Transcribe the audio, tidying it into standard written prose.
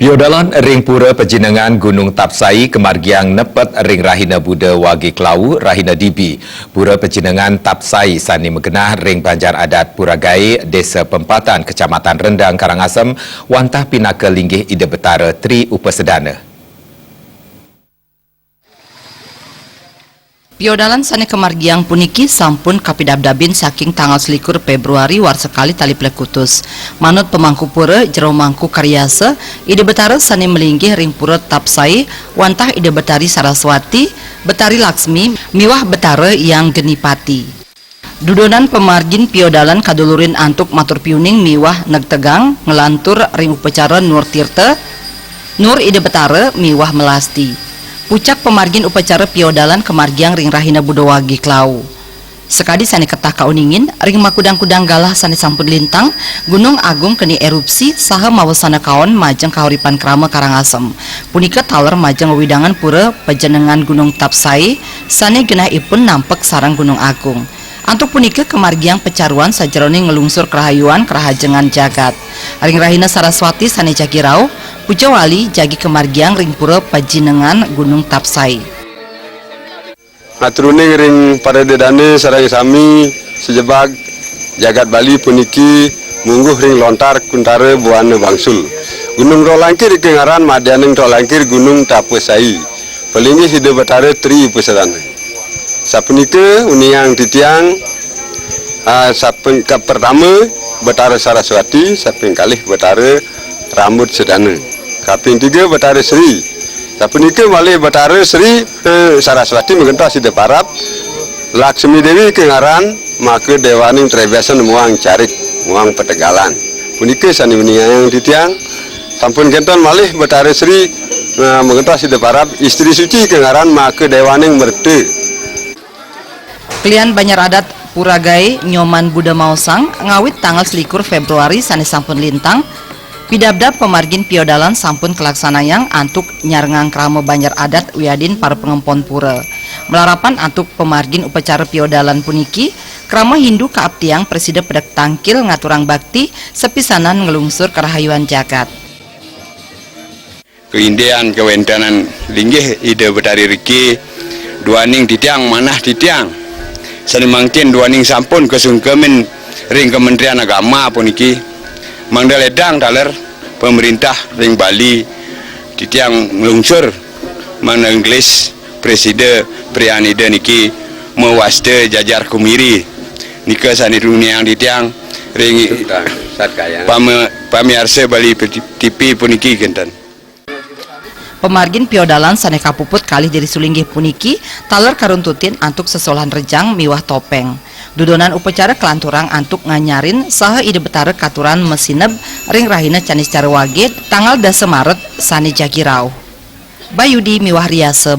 Piodalan ring pura Pejinengan Gunung Tapsai kemargiang nepet ring Rahina Buddha Wagi Klau Rahina Dibi. Pura Pejinengan Tapsai sani megenah ring Banjar Adat Puragai Desa Pempatan Kecamatan Rendang Karangasem wantah pinaka linggih Ida Betara Tri Upasedana. Piodalan sane kemargiang puniki sampun kapidabdabin saking tanggal 21 Februari war sekali tali plekutus. Manut pemangku pura jero mangku karyase Ida Betara sane melinggih ring pura Tapsai wantah Ida Betari Saraswati, Betari Laksmi, miwah Betara yang genipati. Dudonan pemargin piodalan kadulurin antuk matur piuning miwah negtegang ngelantur ring upacara Nur Tirta, Nur Ida Betara miwah melasti. Pucak pemargin upacara piodalan kemargiang ring Rahina Buddha Wagi Klau. Sekadi sani ketah kauningin ring makudang-kudang galah sani sampun lintang Gunung Agung keni erupsi saha mawasana kaon majeng kahuripan krama Karangasem. Punika taler majeng wewidangan pura Pejinengan Gunung Tapsai sani genahipun nampek sarang Gunung Agung. Antuk punika kemargiang pecaruan sajerone ngelungsur kerahayuan kerahajengan jagat. Ring Rahina Saraswati sani Jakirau, Puja Wali jagi kemargiang ring pura Pejinengan Gunung Tapsai. Aturuning ring pada dedane sarang sami sejebag jagat Bali puniki mungguh ring lontar kuntara buana bangsul. Gunung Rolangkir kengaran madianeng Rolangkir Gunung Tapsai. Pelinggi Ida Betara Tri Upasedana. Sapunika uniang titiang sapeng pertama Betara Saraswati, sapeng kalih Betara Rambut Sedana. Kaping 3 Betara Sri. Sapunika malih Betara Sri Saraswati mengentas Ida Parap. Laksmi Dewi kengaran maka dewaning trebesan muang carik, muang petegalan. Punika sani uniang titiang sampun kenton malih Betara Sri mengentas Ida Parap istri suci kengaran maka dewaning merte. Klian Banjar Adat Puragai Nyoman Buddha Mausang ngawit tanggal 21 Februari sani sampun lintang pidabdab pemargin piodalan sampun kelaksanayang antuk nyarengang krama Banjar Adat wiadin para pengempon pura. Melarapan antuk pemargin upacara piodalan puniki krama Hindu kaaptiang presida pedek tangkil ngaturang bakti sepisanan ngelungsur kerahayuan jagat. Keindian kewentanan linggih Ida Betari Riki duaning titiang manah titiang sani mangkin duaning sampun kesungkemin ring Kementerian Agama puniki mangdaledang taler pemerintah ring Bali titiang ngelungsur mana Inggris presiden prianida niki mewaste jajar kumiri nika sani dunia yang titiang ring pamiarsa Bali TV puniki genten. Pemargin piodalan sane kapuput kalih jadi sulinggih puniki taler karuntutin antuk sesolahan rejang miwah topeng. Dudonan upacara kelanturang antuk nganyarin saha Ida Betara katuran mesineb ring Rahina Canis Carwage tanggal 10 Maret sani Jakirau. Bayudi miwah riase.